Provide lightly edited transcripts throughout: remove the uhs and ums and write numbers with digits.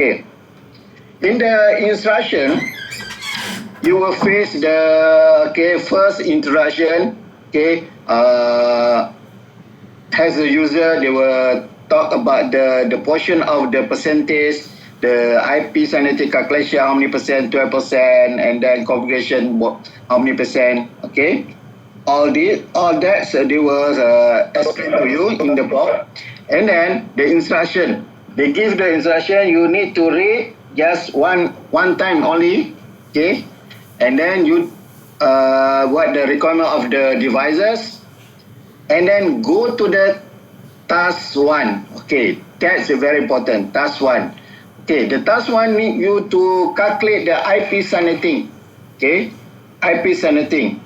Okay. In the instruction, you will face the first introduction. As a user, they will talk about the portion of the percentage, the IP sanity calculation, how many percent, 12%, and then configuration, how many percent. Okay. All that they will explain to you in the box. And then the instruction, they give the instruction, you need to read just one time only. Okay. And then you what the requirement of the devices, and then go to the task 1. Okay, that's very important. Task 1. Okay, the task 1 need you to calculate the IP sanity. Okay, IP sanity.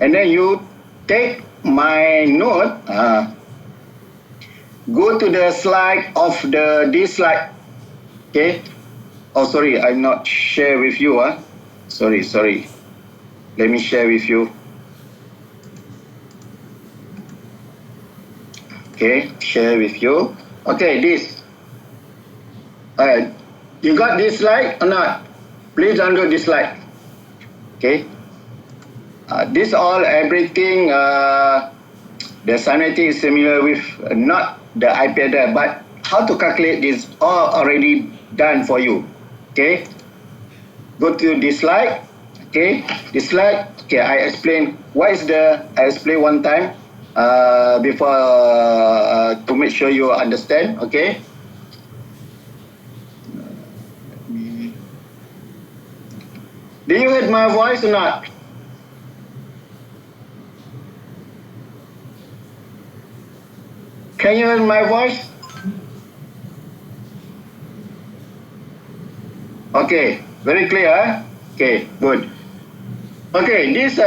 And then you take my note, go to the slide of this slide. Okay. Oh, sorry, I'm not share with you. Sorry. Let me share with you. Okay, share with you. Okay, this. You got this slide or not? Please download this slide. Okay. This all everything. The sanity is similar with not the IP address, but how to calculate this all already done for you. Okay. Go to this slide. Okay. This slide. Okay, I explain. I explain one time before to make sure you understand. Okay. Do you hear my voice or not? Can you hear my voice? Okay, very clear. Okay, good. Okay, this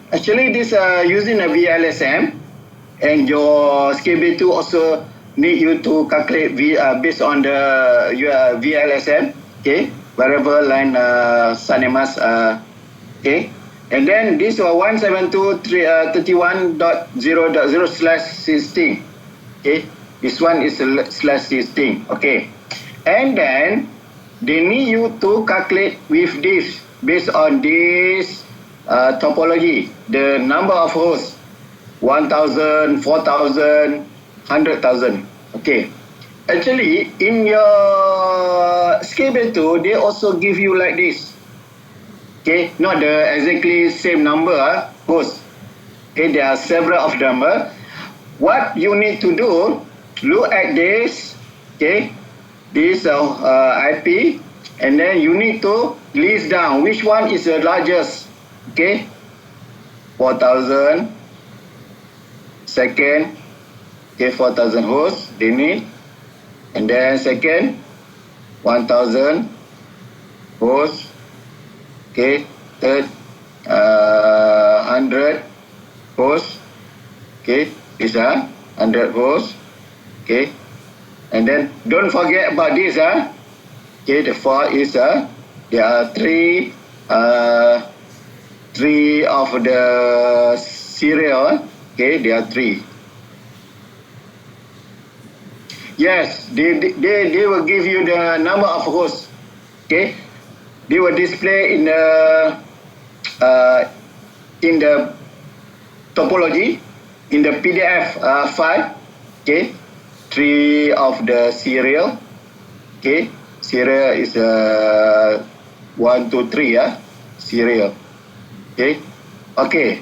actually this using a VLSM, and your SCABE2 also need you to calculate based on the your VLSM. Okay, variable line SANEMAS. Okay, and then this 172.31.0.0/16. Okay, this one is /16. Okay, and then they need you to calculate with this based on this topology, the number of hosts, 1,000, 4,000, 100,000. Okay, actually in your SCABE2 they also give you like this. Okay, not the exactly same number hosts. Okay, there are several of them. What you need to do, look at this. Okay, this IP, and then you need to list down which one is the largest. Okay, 4,000. Second, okay, 4,000 hosts they need, and then second, 1,000 hosts. Okay, third, 100 hosts. Okay, these are 100 hosts. Okay, and then don't forget about this. Okay, the fourth is there are three of the serial. Okay, there are three. Yes, they will give you the number of hosts. Okay, they will display in the topology in the PDF file. Okay, three of the serial. Okay, serial is 1, 2, 3. Serial. Okay.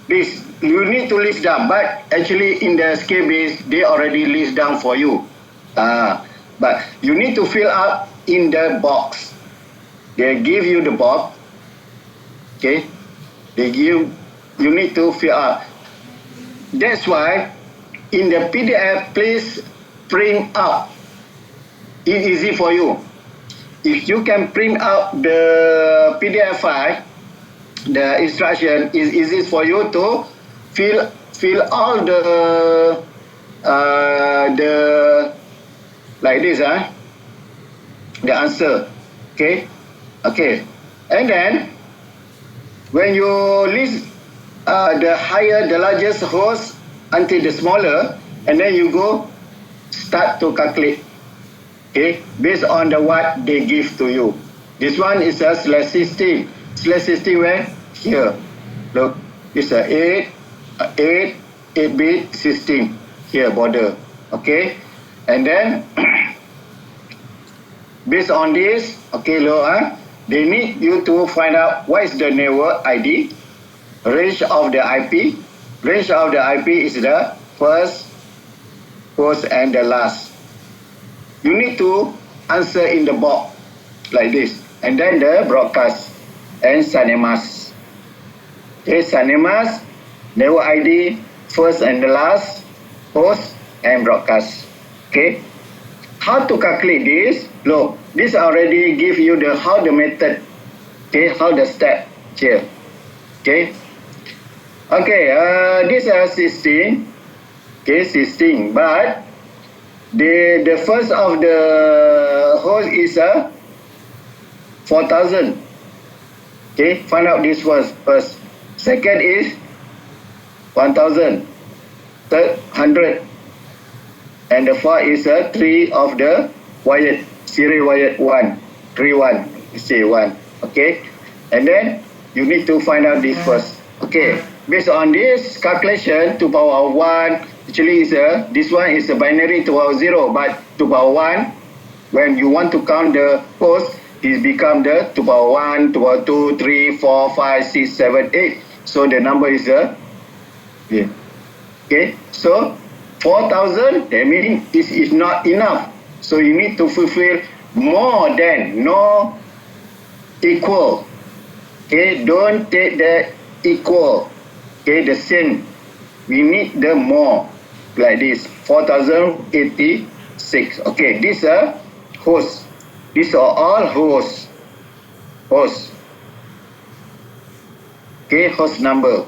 This you need to list down, but actually in the SCABE they already list down for you. But you need to fill up in the box. They give you the box. Okay, you need to fill up. That's why in the PDF, please print out. It's easy for you. If you can print out the PDF file, the instruction is easy for you to fill all the like this, the answer. Okay, and then when you list the higher, the largest host until the smaller, and then you go start to calculate. Okay, based on the what they give to you. This one is a /16. /16 where? Here. Look, it's a 8-bit 16. Here, border. Okay, and then based on this, okay, look, they need you to find out what is the network ID, range of the IP. Range of the IP is the first, and the last. You need to answer in the box like this. And then the broadcast and SANEMAS. Okay, SANEMAS, network ID, first and the last, host and broadcast. Okay. How to calculate this? Look, this already give you the how the method. Okay, how the step here. Okay. Okay, this is 16. Okay, 16. But the first of the host is 4,000. Okay, find out this first. Second is 1,000. Third, 100. And the fourth is 3 of the wired, serial wired 1. 3, 1. Say 1. Okay. And then you need to find out this first. Okay. Based on this calculation, 2 power 1, actually is this one is a binary 2 power 0, but 2 power 1, when you want to count the host, it become the 2 power 1, 2 power 2, 3, 4, 5, 6, 7, 8. So the number is yeah. Okay, so 4,000, that means this is not enough. So you need to fulfill more than, no equal. Okay, don't take the equal. Okay, the same. We need the more. Like this, 4,086. Okay, these are hosts. These are all hosts. Okay, host number.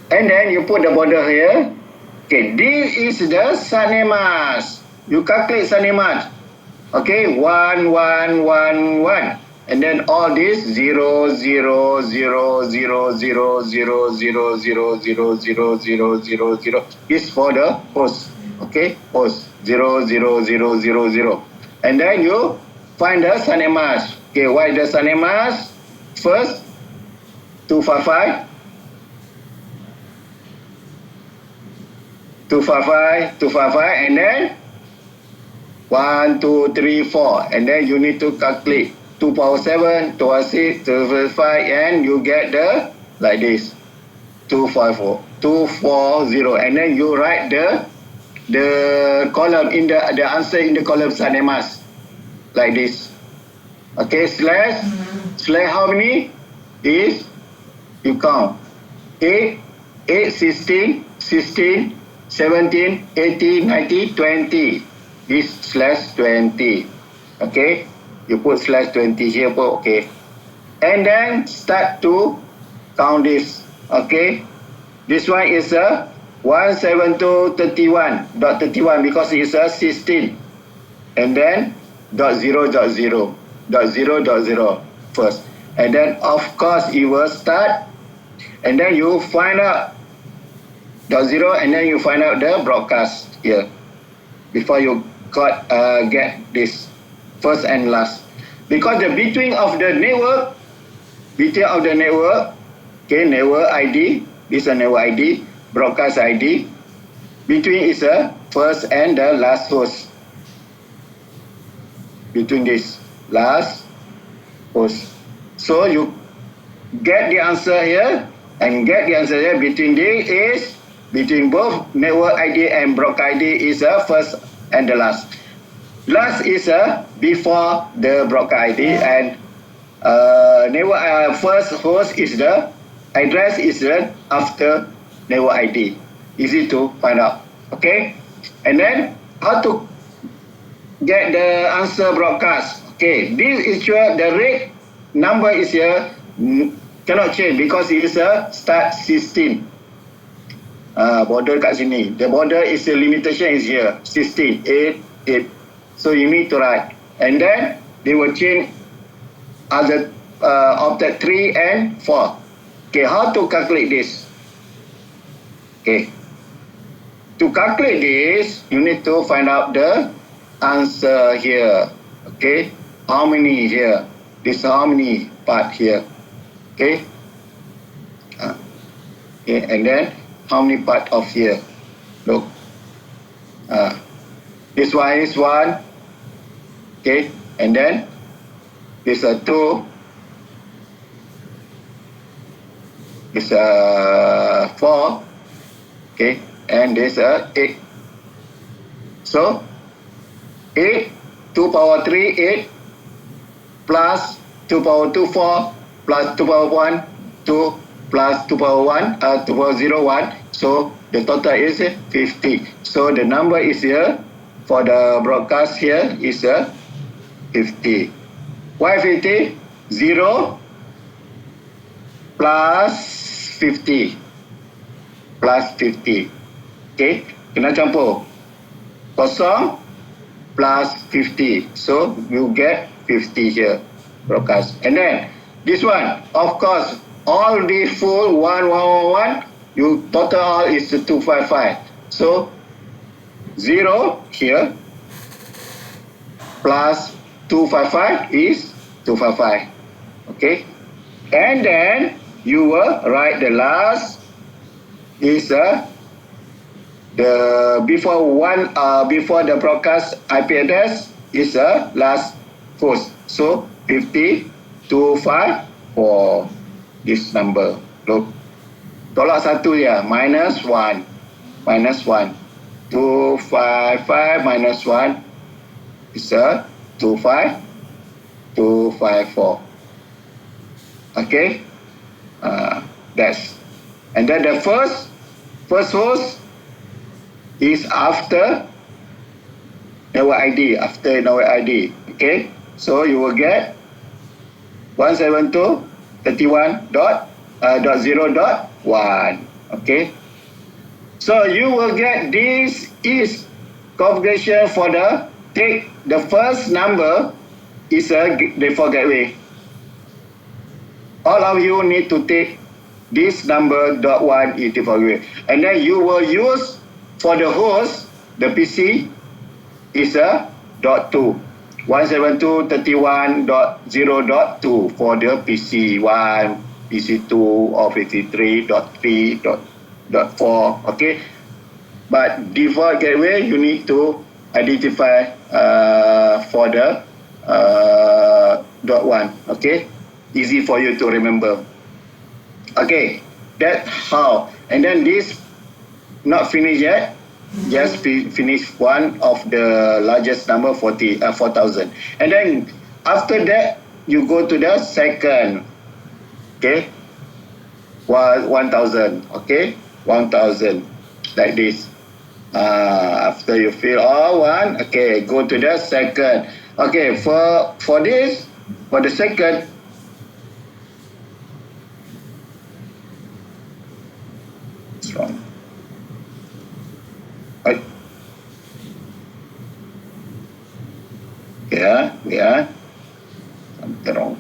And then you put the border here. Okay, this is the SANEMAS. You calculate SANEMAS. Okay, 1, 1, 1, 1. And then all this 0, 0, 0, 0, 0, 0, 0, 0, 0, 0, 0, 0, 0 is for the host. Okay, host 0, 0, 0, 0, 0. And then you find the SANEMAS. Okay, what is the SANEMAS? First, 255. 255, and then 1, 2, 3, 4. And then you need to calculate 2 power 7, 2 power 6, 2 power 5, and you get the, like this, 240. And then you write the column in the answer in the column SANEMAS, like this. Okay, slash how many is, you count, 8, 16, 17, 18, 19, 20. This slash 20. Okay, you put slash 20 here, okay. And then start to count this. Okay, this one is 172.31.31 because it's 16. And then .0.0 first. And then of course you will start, and then you find out .0, and then you find out the broadcast here before you get this first and last. Because the between of the network, okay, network ID, this is a network ID, broadcast ID, between is a first and the last host. Between this last host. So you get the answer here, and get the answer here between this is, between both network ID and broadcast ID is a first and the last. Last is before the broadcast ID, and network first host is the address is after network ID. Easy to find out. Okay, and then how to get the answer broadcast. Okay, this is sure the rate number is here, cannot change because it is a start 16. Border kat sini. The border is the limitation is here 16, 8, 8. So you need to write, and then they will change other octet 3 and 4. Okay, how to calculate this? Okay, to calculate this, you need to find out the answer here. Okay, how many here? This how many part here? Okay. Okay, and then how many part of here? Look. This one is 1. Okay, and then this 2. This 4. Okay, and this 8. So 8, 2 power 3, 8, plus 2 power 2, 4, plus 2 power 1, 2, plus 2 power 1, 2 power 0, 1. So the total is 50. So the number is here, for the broadcast here is 50. Why 50? 0 plus 50. Plus 50. Okay, kena campur. Kosong plus 50. So you get 50 here, broadcast. And then this one, of course, all the full 1, 1, 1, 1, you total all is 255. So 0 here plus 255 is 255. Okay, and then you will write the last is the before the broadcast IP address is last host. So 50,254 this number. Look, tolak satu ya, minus 1, 255 minus 1 is 254. Okay, that's, and then the first host is after network ID, okay, so you will get 172.31.0.1. Okay, so you will get this is configuration for the take the first number is a default gateway. All of you need to take this number .1 is default gateway, and then you will use for the host, the PC is a .2, 172.31.0.2 for the PC1, PC2 or PC3.3.4. Okay, but default gateway you need to identify for the .1. Okay, easy for you to remember. Okay, that's how. And then this not finished yet. Just finish one of the largest number, 4,000. And then after that, you go to the second. Okay, 1,000. Okay, 1,000 like this. After you fill all one, okay, go to the second. Okay, for this, for the second, what's wrong? Yeah, something wrong.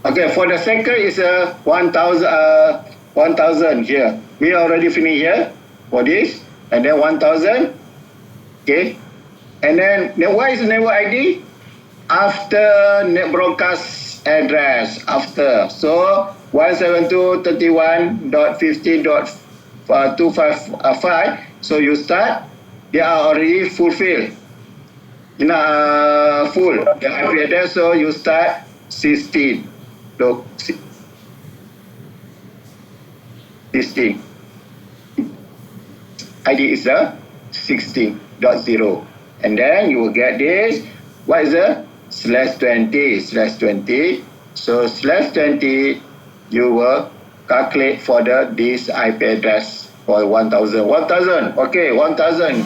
Okay, for the second is 1,000 here. We already finished here for this, and then 1,000. Okay, and then what is network ID? After net broadcast address, after. So 172.30.50.255. So you start. They are already fulfilled. Full the IP address, so you start 16. Look, 16. ID is 16.0, and then you will get this. What is the /20? So /20, you will calculate for this IP address for 1,000. Okay, 1,000.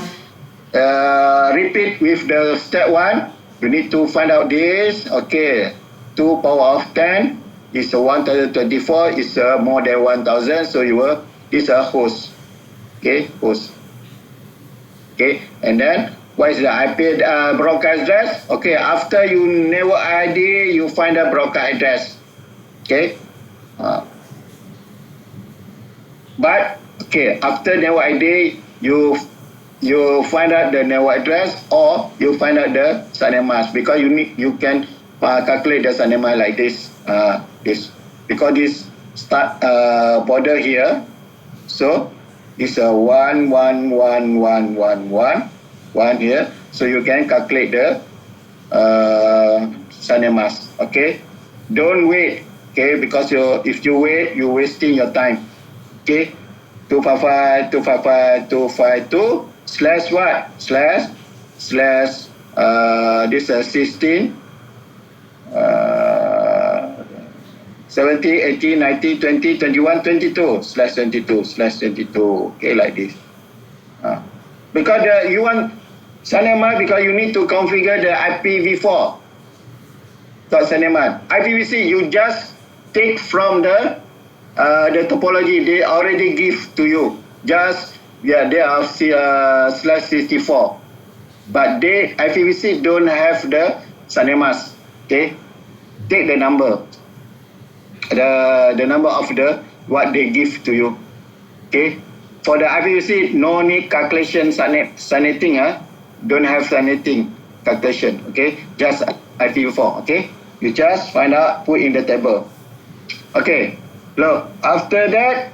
Repeat with the step 1. You need to find out this. Okay, 2 power of 10 is 1,024, is more than 1,000, so you will, is a host. Okay, host. Okay, and then what is the IP broadcast address? Okay, after you network ID, you find the broadcast address. Okay, but okay, after network ID, you find out the network address or you find out the subnet mask, because you can calculate the subnet mask like this. Because this start border here, so it's a 1 here, so you can calculate the subnet mask. Okay, don't wait. Okay, because if you wait, you're wasting your time. Okay, 255.255.252 slash what? Slash this 16 70, 80, 90, 20, 21, 22 slash 22 slash 22. Okay, like this. Because you want subnet mask, because you need to configure the IPv4 subnet mask. IPv6 you just take from the topology they already give to you. Just they are slash 64, but IPv6 don't have the subnet mask. Okay, take the number, the number of what they give to you. Okay, for the IPv6 no need calculation subnetting. Don't have subnetting calculation. Okay, just IPv4. Okay, you just find out, put in the table. Okay, look, after that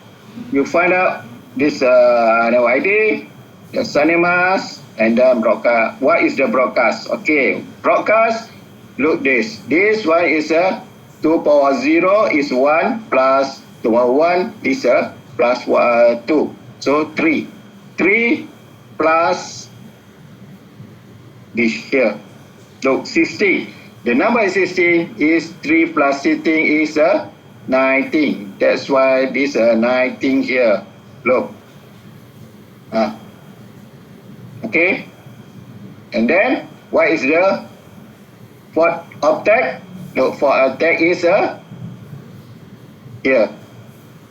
you find out this network ID, the subnet mask, and then broadcast. What is the broadcast? Okay, broadcast, look this one is a 2 power 0 is 1 plus 2 power 1 is a plus 2, so 3 plus this here, look 16, the number is 16 is 3 plus 16 is 19. That's why this 19 here. Look. Okay. And then what is the fourth octet? Look, for octet is here.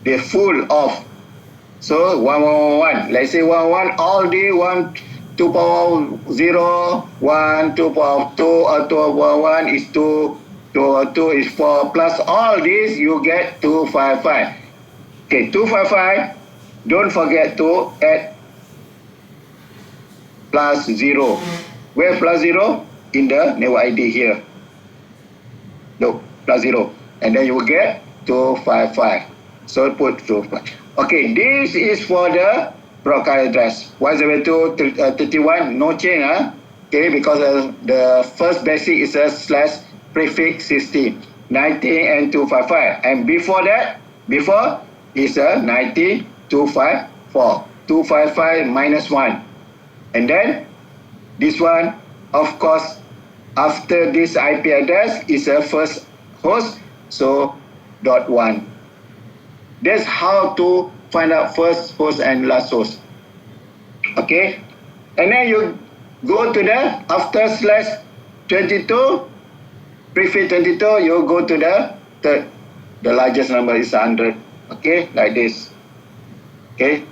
The full of. So 111. Let's say 11 all day 1 2 power 0 1 2 power 2 or 2 power 1 is 2. 2 is 4 plus all this you get 255. Okay, 255. Don't forget to add plus 0. Where plus 0? In the network ID here. Look, plus 0. And then you will get 255. So put 255. Okay, this is for the broadcast address. 172.31, no change. Okay, because the first basic is a slash prefix 16, 19 and 255. And before that, is a 19, 254. 255 minus 1. And then, this one, of course, after this IP address is a first host, so .1. That's how to find out first host and last host. Okay? And then you go to the, after slash 22, prefix 22, you go to the third. The largest number is 100. Okay, like this. Okay.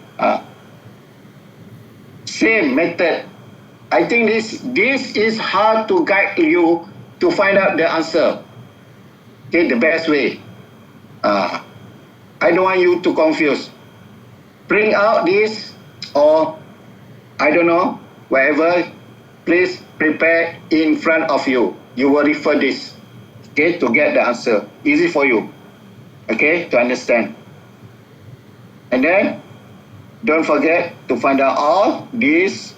Same method. I think this is how to guide you to find out the answer. Okay, the best way. I don't want you to confuse. Bring out this, or I don't know, whatever. Please prepare in front of you. You will refer this, okay, to get the answer. Easy for you, okay, to understand. And then, don't forget to find out all this,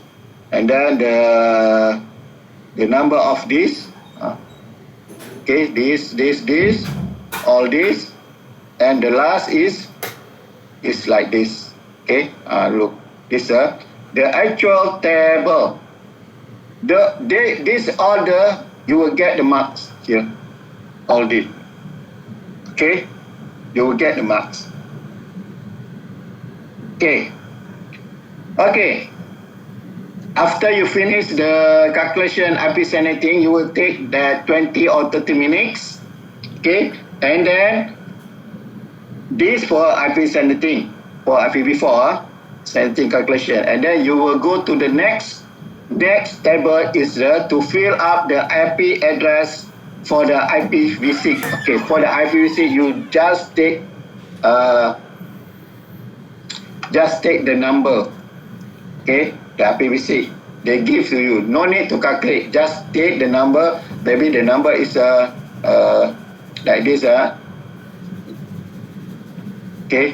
and then the number of this. Okay, this, all this, and the last is like this. Okay, look, this the actual table. This order, you will get the marks here. All this. Okay, you will get the marks. Okay. Okay. After you finish the calculation IP subnetting, you will take that 20 or 30 minutes. Okay, and then this for IP subnetting, for IPv4 subnetting calculation, and then you will go to the next table is to fill up the IP address for the IPv6. Okay, for the IPv6, you just take the number. Okay, the IPv6. They give to you. No need to calculate. Just take the number. Maybe the number is like this. Okay.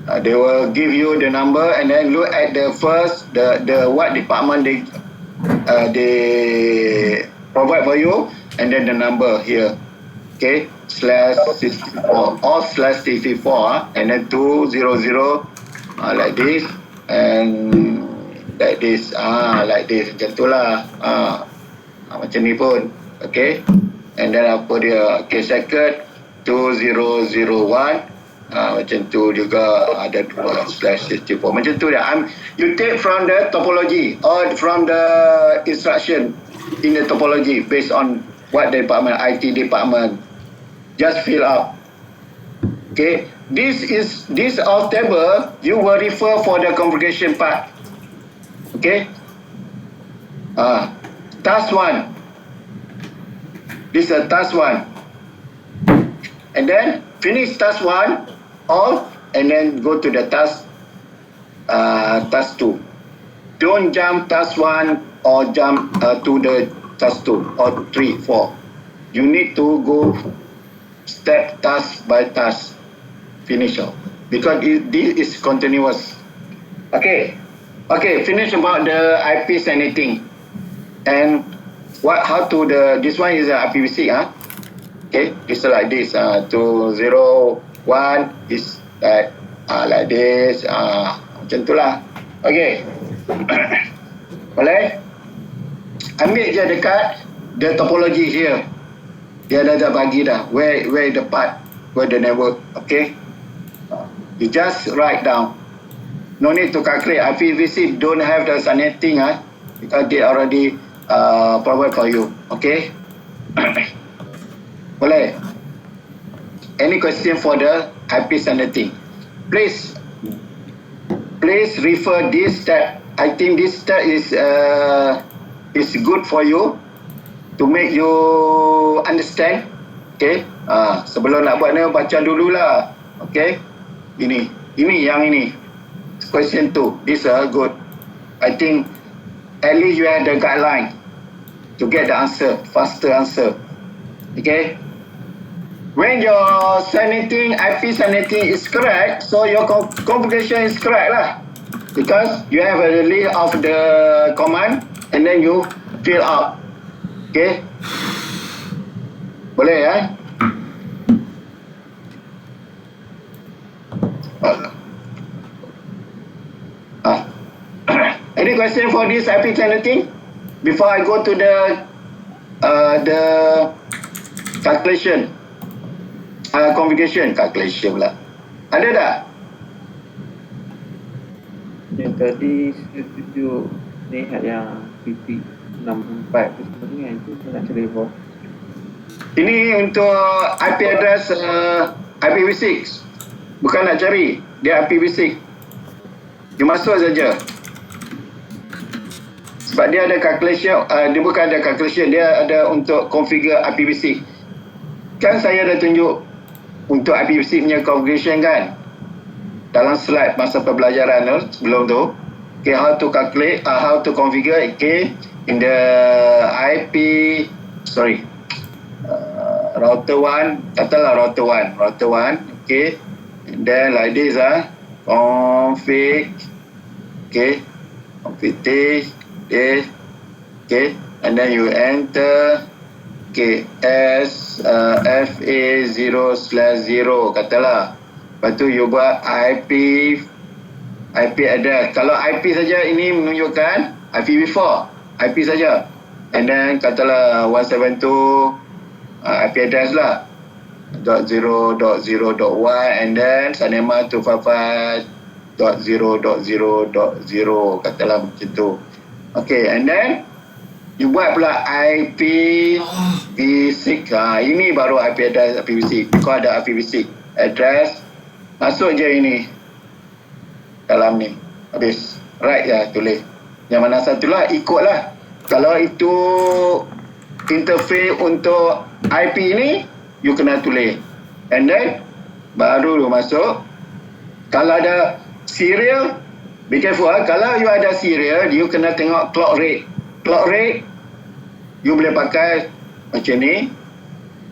They will give you the number and then look at the first the what department they provide for you, and then the number here. Okay, /64 or /64 and then 200 like this and like this like this macam tu lah macam ni pun. Okay, and then apa dia, okay, second 2001 macam tu juga, ada 2/64 macam tu dah. You take from the topology or from the instruction in the topology based on what department, IT department, just fill up. Okay, this of table you will refer for the configuration part. Okay, task 1, this is a task 1, and then finish task 1 all, and then go to the task 2. Don't jump task 1 or jump to the task 2 or 3, 4. You need to go step task by task, finish off, because this is continuous. Okay, finish about the IP anything, and how to this one is IPv6. Okay, it's like this. 201 is like this. Macam tu lah. Okay. Boleh? Ambil je dekat the topology here. Dia dah bagi dah. Where the part, where the network. Okay. You just write down. No need to calculate. IPv6 don't have the anything because they already provide for you. Okay. Boleh? Any question for the IP anything? Please refer this step. I think this step is good for you to make you understand. Okay. Sebelum nak buat ni, baca dululah. Okay. Ini yang ini. Question 2. This good. I think at least you have the guideline to get the answer, faster answer. Okay. When your IP sanity is correct, so your configuration is correct lah. Because you have a list of the command and then you fill out. Okay. Boleh Any question for this IP sanity? Before I go to the calculation. Configuration calculation pula. Ada tak? Yang tadi saya tunjuk lihat yang PP 64 tu sebenarnya itu saya nak cari bawah. Ini untuk IP address IPv6. Bukan nak cari, dia IPv6. You masuk saja. Sebab dia ada calculation, dia bukan ada calculation, dia ada untuk configure IPv6. Kan saya dah tunjuk untuk IPv6 punya configuration kan, dalam slide masa pembelajaran tu, sebelum tu. Okay, how to calculate, how to configure, okay, in the router 1, katalah router 1, okay, and then like this, config, okay, config this, okay, and then you enter, okay, FA0/0 katalah. Lepas tu you buat IP address. Kalau IP saja ini menunjukkan IPv4, IP saja. And then katalah 172 IP address lah. .0.0.1 and then Sanema 255.0.0.0 katalah macam tu. Okay, and then you buat pula IPv6. Ini baru IP address IPv6. Kau ada IPv6 address, masuk je ini dalam ni. Habis right ya, tulis yang mana satulah, ikutlah. Kalau itu interface untuk IP ini, you kena tulis, and then baru lu masuk. Kalau ada serial, Be careful. Kalau you ada serial, you kena tengok clock rate. Clock rate, you boleh pakai macam ni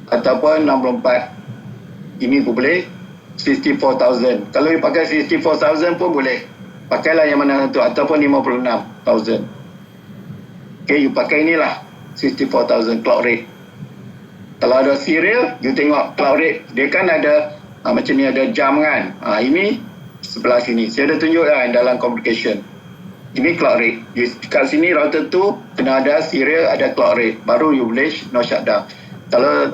ataupun 64. Ini pun boleh 64,000. Kalau you pakai 64,000 pun boleh. Pakailah yang mana satu ataupun 56,000. Okay, you pakai inilah 64,000 clock rate. Kalau ada serial, you tengok clock rate. Dia kan ada macam ni, ada jam kan. Ini sebelah sini. Saya dah tunjuk dalam communication. Ini clock rate. Kat sini router tu kena ada serial, ada clock rate. Baru you boleh no shutdown.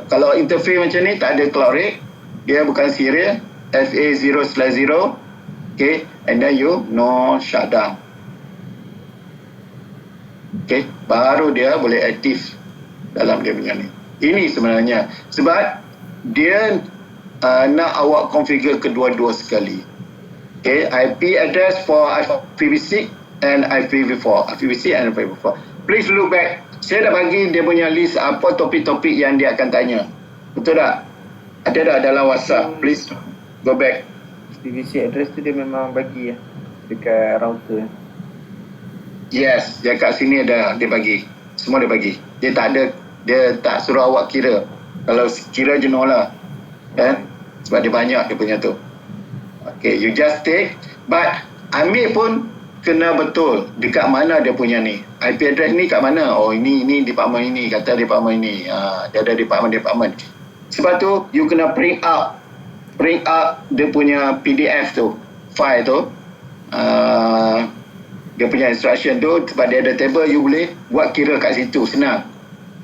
Kalau interface macam ni tak ada clock rate, dia bukan serial, FA0/0. Okay, and then you no shutdown. Okay, baru dia boleh aktif dalam dia punya ni. Ini sebenarnya sebab dia nak awak configure kedua-dua sekali. Okay, IP address for IPv6 and IPv4. IPv6 and IPv4. Please look back. Saya dah bagi dia punya list apa topik-topik yang dia akan tanya. Betul tak? Ada tak dalam WhatsApp? Please go back. IPv6 address tu dia memang bagi dekat router. Yes, dia kat sini ada, dia bagi. Semua dia bagi. Dia tak suruh awak kira. Kalau kira jenuh lah. Sebab dia banyak dia punya tu. Okay, you just take. But ambil pun kena betul dekat mana dia punya ni. IP address ni kat mana? Oh, ini department ini, kata department ini. Dia ada department. Sebab tu you kena print out dia punya PDF tu, file tu. Dia punya instruction tu, sebab dia ada table, you boleh buat kira kat situ, senang.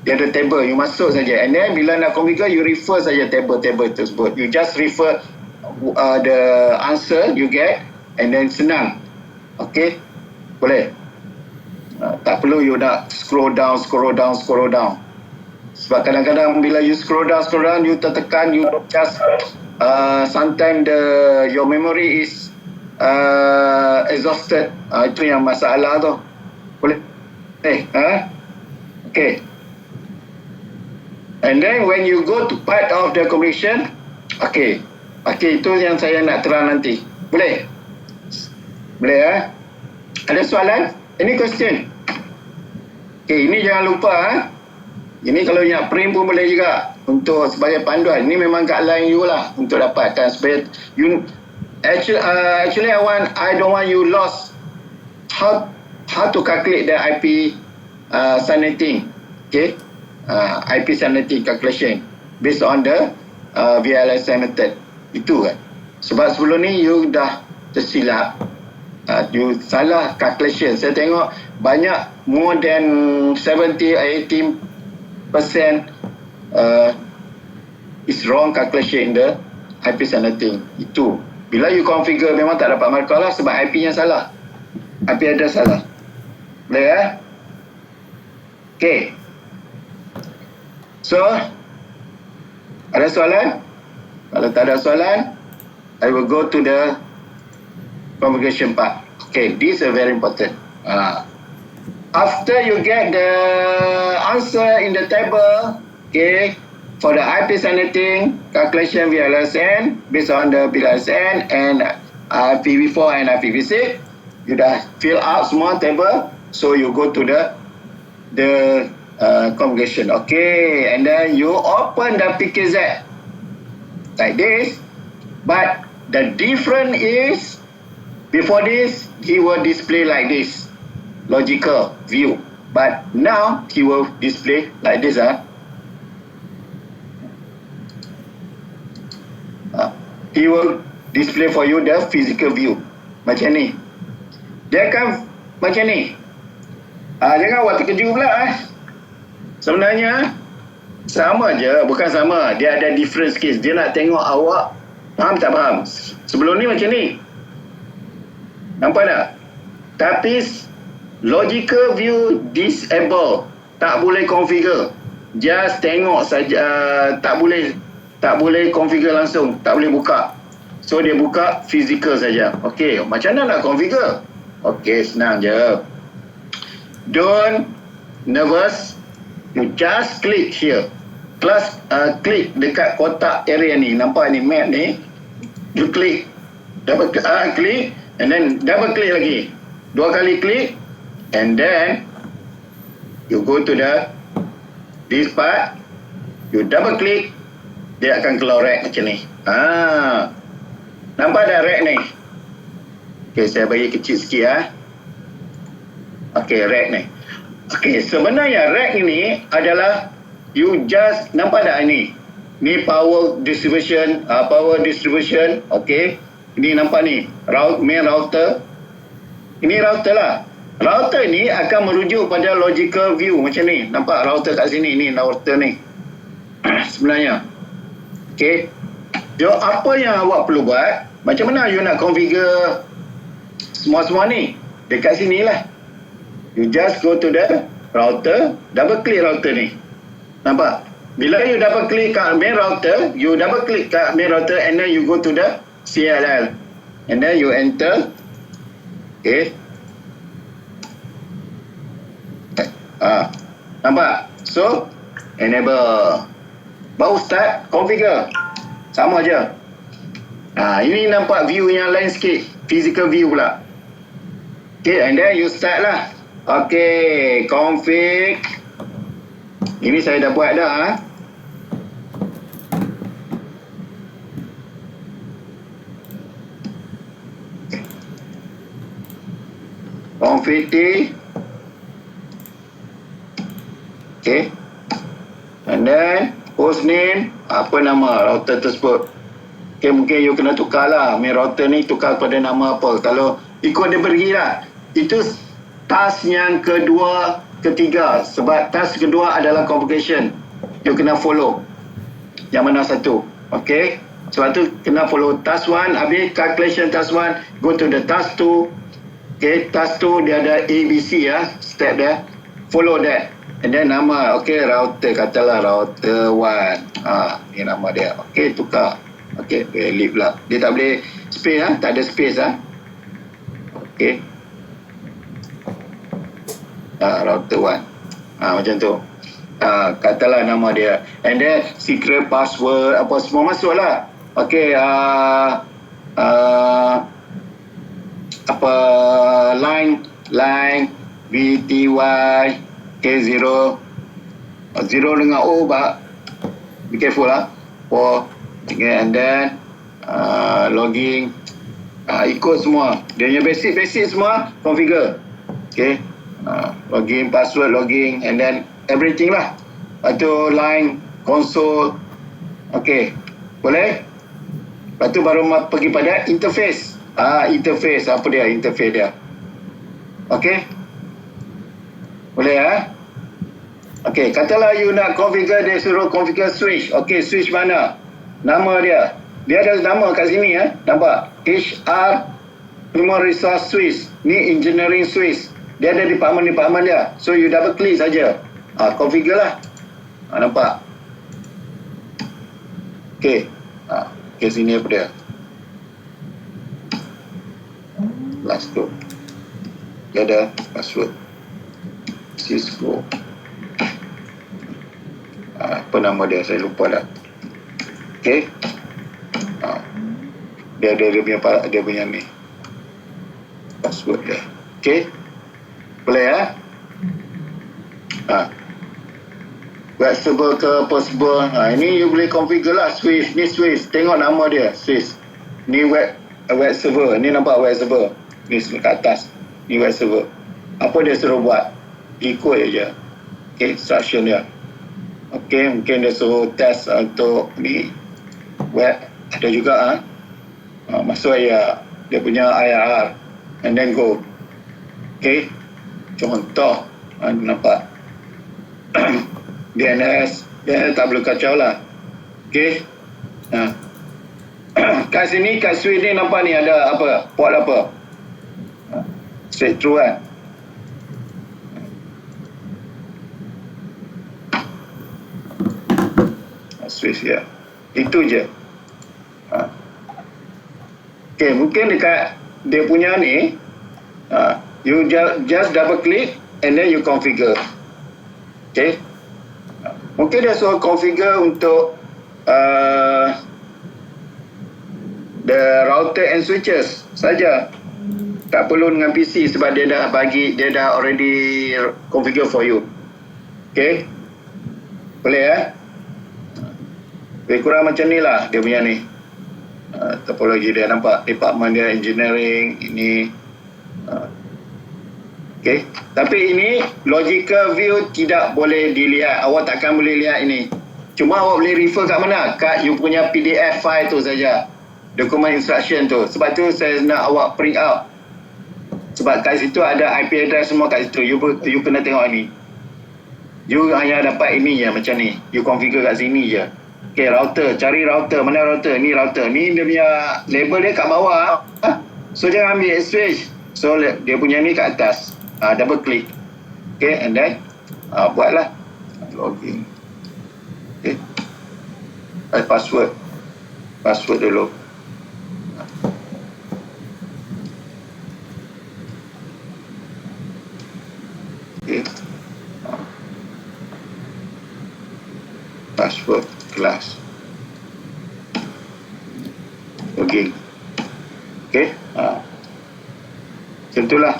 Dia ada table, you masuk saja. And then bila nak configure, you refer saja table-table tersebut. You just refer the answer you get, and then senang. Okay, boleh. Tak perlu you nak scroll down. Sebab kadang-kadang bila you scroll down, you tertekan, you just sometimes your memory is exhausted. Itu yang masalah tu. Boleh? Okay. And then when you go to part of the configuration, okay, itu yang saya nak terang nanti. Boleh? Ada soalan? Any question? Okay, ini jangan lupa. Ini kalau nak print pun boleh juga untuk sebagai panduan. Ini memang guideline you lah untuk dapatkan supaya you actually I don't want you lost how to calculate the IP subnetting. Okay, IP subnetting calculation based on the VLSI method. Itu kan. Sebab sebelum ni you dah tersilap, you salah calculation. Saya tengok banyak, more than 70-80% is wrong calculation in the IP subnetting. Itu bila you configure memang tak dapat markah lah sebab IP nya salah, IP address salah. Boleh Okay, so ada soalan? Kalau tak ada soalan, I will go to the configuration part. Okay, this is very important. After you get the answer in the table, okay, for the IP subnetting calculation VLSN based on the VLSN and IPv4 and IPv6, you dah fill out semua table, so you go to the configuration. Okay, and then you open the PKZ like this, but the difference is before this he will display like this, logical view, but now he will display like this. He will display for you the physical view macam ni. Dia akan macam ni. Jangan awak terkejut pula. Sebenarnya sama je, bukan sama. Dia ada different skills. Dia nak tengok awak faham tak faham. Sebelum ni macam ni. Nampak tak? Tapi logical view disable. Tak boleh configure. Just tengok saja. Tak boleh configure langsung. Tak boleh buka. So dia buka physical saja. Okey, macam mana nak configure? Okey, senang je. Don't nervous. You just click here. Plus klik dekat kotak area ni. Nampak ni map ni. You klik. Dapat klik and then double click lagi. 2 kali klik, and then you go to this part, you double click, dia akan keluar rack macam ni. Nampak dah rack ni? Okay, saya bagi kecil sikit Okay, rack ni. Okay, sebenarnya rack ini adalah you just nampak tak ni? Ni power distribution, okay. Ini nampak ni, main router. Ini router lah. Router ni akan merujuk pada logical view macam ni. Nampak router kat sini, ni router ni. Sebenarnya. Okay. So, apa yang awak perlu buat, macam mana you nak configure semua-semua ni? Dekat sini lah. You just go to the router, double click router ni. Nampak? Bila you double click kat main router, you double click kat main router and then you go to the CLL. And then you enter. Okay. Nampak? So, enable. Baru start, configure. Sama je. Ini nampak view yang lain sikit. Physical view pula. Okay, and then you start lah. Okay, config. Ini saya dah buat dah. Config T. Okay. And then host name, apa nama router tersebut. Okay, mungkin you kena tukar lah. Main router ni tukar pada nama apa. Kalau ikut dia pergi lah. Itu task yang ketiga. Sebab task kedua adalah configuration. You kena follow. Yang mana satu. Okay. Sebab tu kena follow task 1. Habis calculation task 1. Go to the task 2. Okay. Task 2 dia ada ABC step dia. Follow that. And then nama. Okay. Router. Katalah router 1. Ni nama dia. Okay. Tukar. Okay. Leave lah. Dia tak boleh space tak ada space Okay. Router 1. Macam tu. Katalah nama dia. And then secret password apa semua masuk lah. Okay. Apa line VTY K0 dengan O be careful lah. Okay, and then logging. Ikut semua. Dia punya basic semua configure. Okay. Login, password, logging, and then everything lah. Lepas tu line, console. Okay. Boleh? Lepas tu baru pergi pada interface. Interface. Apa dia? Interface dia. Okay. Boleh Okay. Katalah you nak configure, dia suruh configure switch. Okay. Switch mana? Nama dia. Dia ada nama kat sini Nampak? HR Human Resource Switch. Ni engineering switch. Dia ada department dia. So you double click saja. Configure lah. Nampak? Okay. Okay, sini apa dia? Last go. Dia ada password. Cisco. Apa nama dia? Saya lupa dah. Okay. Dia ada dia punya ni. Password dia. Okay. Boleh web server ke apa server. Ini you boleh configure lah switch. Ni switch. Tengok nama dia. Switch. Ni web server. Ni nampak web server. Ni kat atas. Ni web server. Apa dia suruh buat? Ikut je. Okay. Instruction dia. Okay. Mungkin dia suruh test untuk ni web. Ada juga masuk dia punya IRR. And then go. Okay. Contoh. Nampak. DNS tak perlu kacau lah. Okay. Kat sini, kat switch ni nampak ni ada apa? Port apa? Straight through kan? Switch ya. Itu je. Okay, mungkin dekat dia punya ni, you just double click and then you configure. Okay. Mungkin dia suruh configure untuk the router and switches saja. Tak perlu dengan PC sebab dia dah already configure for you. Okay, boleh ya? Lebih kurang macam ni lah dia punya ni. Topologi dia, nampak department dia engineering ini. Okay, tapi ini logical view tidak boleh dilihat. Awak takkan boleh lihat ini. Cuma awak boleh refer kat mana? Kat you punya PDF file tu saja, dokumen instruction tu. Sebab tu saya nak awak print out. Sebab kat situ ada IP address semua kat situ. You kena tengok ni. You hanya dapat ini je macam ni. You configure kat sini je. Okay, router. Cari router. Mana router? Ni router. Ni dia punya label dia kat bawah. So jangan ambil switch. So dia punya ni kat atas. Double click. Okay, and then buatlah login. Okay. Password. Password dulu. Okay. Password kelas. Login. Okay. Macam itulah.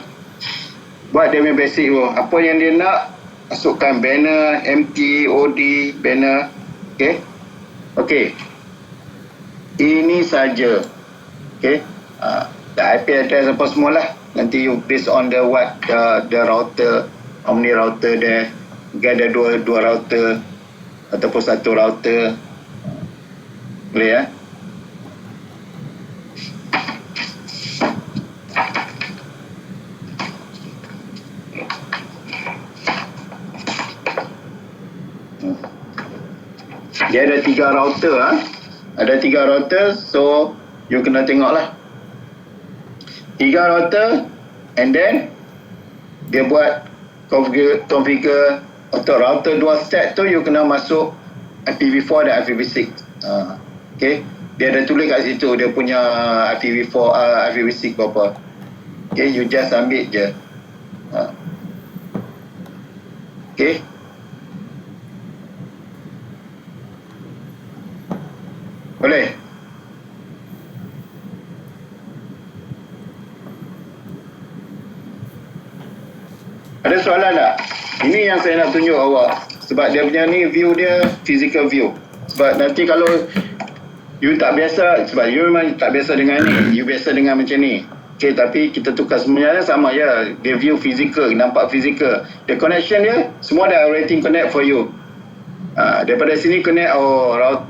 Buat dia punya basic tu. Apa yang dia nak, masukkan banner, empty, OD, banner. Okay. Okay. Ini saja. Okay. IP address apa semualah. Nanti you based on the router, how many router there. Mungkin ada dua router ataupun satu router. Boleh ya? Dia ada 3 router. Ada 3 router, so you kena tengok lah. 3 router, and then dia buat configure atau router 2 step tu you kena masuk IPv4 dan IPv6. Okay, dia ada tulis kat situ dia punya IPv4 IPv6 berapa. Okay, you just ambil je. Okay. Boleh? Ada soalan tak? Ini yang saya nak tunjuk awak. Sebab dia punya ni view dia physical view. Sebab nanti kalau you tak biasa, sebab you memang tak biasa dengan ni, you biasa dengan macam ni. Okay, tapi kita tukar sebenarnya sama je. Dia view physical, nampak physical. The connection dia semua dah already connect for you. Daripada sini connect,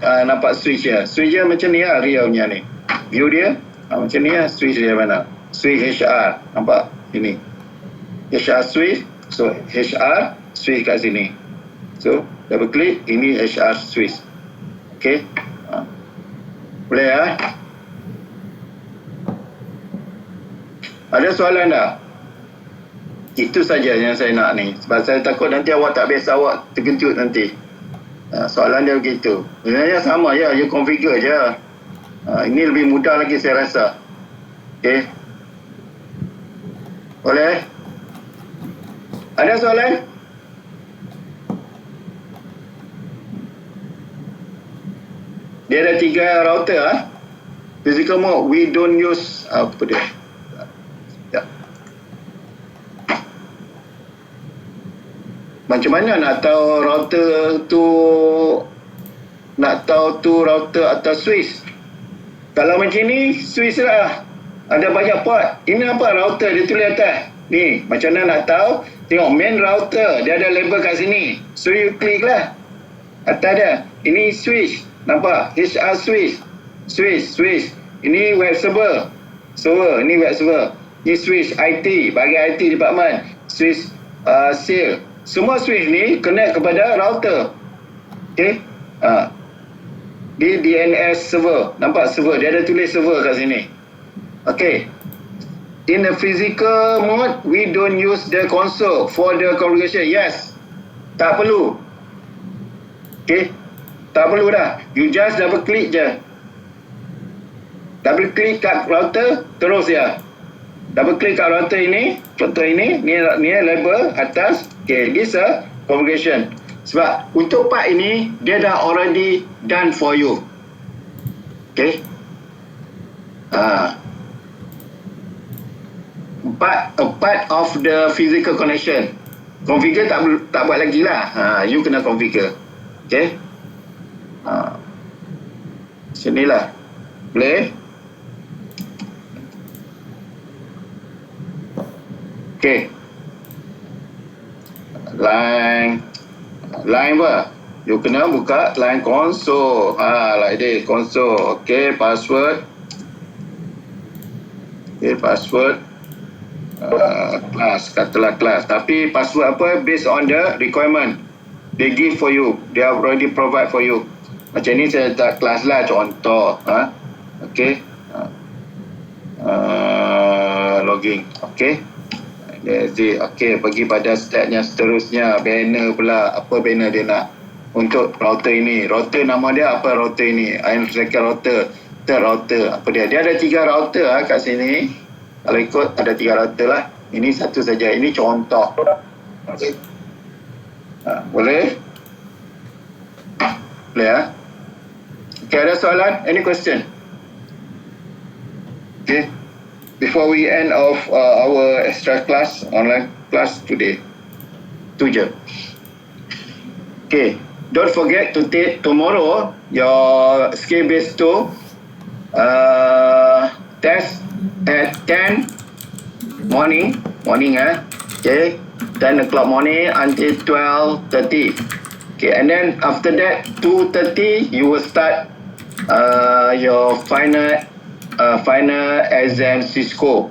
nampak switch dia. Switch dia macam ni lah, real punya ni. View dia macam ni lah, switch dia mana. Switch HR, nampak ini. HR switch, so HR switch kat sini. So double click, ini HR switch. Okay, boleh ya? Ada soalan tak? Itu saja yang saya nak ni. Sebab saya takut nanti awak tak biasa, awak terkejut nanti. Soalan dia begitu. Sebenarnya sama je, you configure je. Ini lebih mudah lagi saya rasa. Okay, boleh? Ada soalan? Dia ada 3 router. Physical mode, we don't use apa dia? Macam mana nak tahu router tu, nak tahu tu router atau switch? Kalau macam ni, switch lah. Ada banyak port. Ini apa router? Dia tulis atas. Ni, macam mana nak tahu? Tengok main router. Dia ada label kat sini. So you klik lah. Atas dia. Ini switch. Nampak? HR switch. Switch. Ini web server. Ini web server. Ini switch IT. Bagi IT department. Switch sale. Semua switch ni connect kepada router. Okay. Di DNS server. Nampak server? Dia ada tulis server kat sini. Okay. In the physical mode, we don't use the console for the configuration. Yes. Tak perlu. Okay. Tak perlu dah. You just double click je. Double click kat router, terus ya. Double click kat router ini, contoh ini, ni label atas. Okay, this a configuration. Sebab untuk part ini, dia dah already done for you. Okay. part of the physical connection. Configure tak buat lagi lah. You kena configure. Okay. Sinilah. Boleh? Okay. Line apa? You kena buka line console. Like this, console. Okay, password. Okay, password. Class, katalah class. Tapi password apa? Based on the requirement they give for you. They have already provide for you. Macam ni saya tak kelas lah, contoh. Okay. Login. Okay. Okay, pergi pada stepnya seterusnya. Banner pula. Apa banner dia nak untuk router ini? Router nama dia apa router ini? Second router, third router. Apa dia? Dia ada 3 router kat sini. Kalau ikut ada 3 router lah. Ini satu saja. Ini contoh. Okay. Boleh? Boleh Okay, ada soalan? Any question? Okay. Before we end off our extra class, online class today. Itu je. Okay. Don't forget to take tomorrow your skill base 2 test at 10 morning. Okay. 10 o'clock morning until 12:30. Okay. And then after that, 2:30 you will start your final exam Cisco,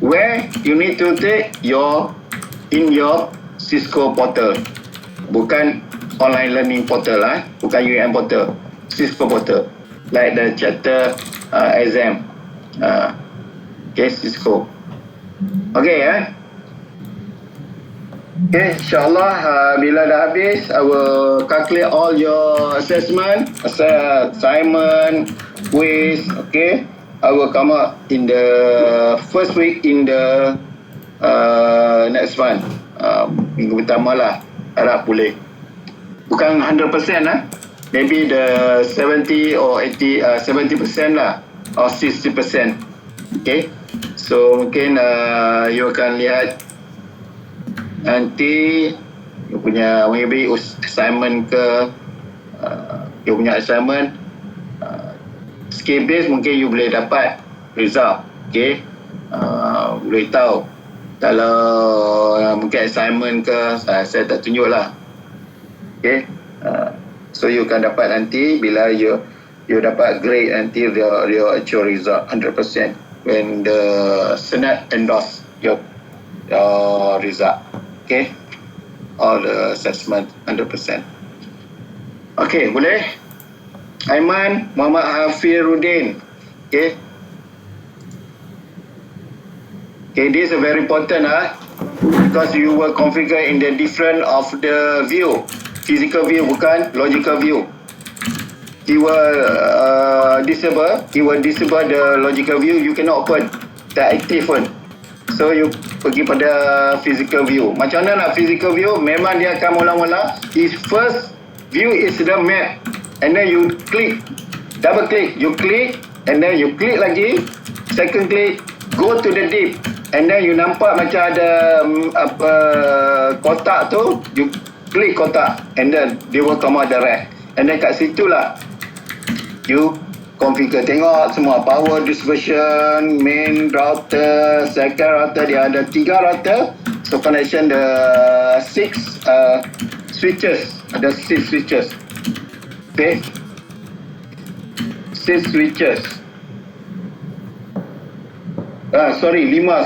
where you need to take in your Cisco portal, bukan online learning portal bukan UM portal, Cisco portal, like the chapter exam. Okay, Cisco. Okay Okay, insyaAllah bila dah habis, I will calculate all your assignment, quiz. Okay, I will come up in the first week in the next one. Minggu pertama lah, harap boleh. Bukan 100% maybe the 70 or 80, 70% lah, or 60%. Okay, so mungkin you akan lihat nanti you punya maybe assignment ke you punya assignment skill base, mungkin you boleh dapat result. Okay, boleh tahu kalau mungkin assignment ke saya tak tunjuk lah. Okay, so you akan dapat nanti bila you dapat grade nanti your actual result 100% when the Senate endorse your result. Okay, all the assessment 100%. Okay, boleh? Aiman Muhammad Hafiruddin. Okay, this is very important because you will configure in the different of the view, physical view bukan logical view. He will disable the logical view. You cannot open, tak active pun. So you pergi pada physical view. Macam mana nak physical view? Memang dia akan mula-mula, his first view is the map, and then you click, double click, you click, and then you click lagi, second click, go to the deep, and then you nampak macam ada kotak tu, you click kotak, and then dia will come out the rest, and then kat situlah you configure. Tengok semua power distribution, main router, second router, dia ada 3 router, so connection the 6 switches, ada 6 switches. Okay, 6 switches. 5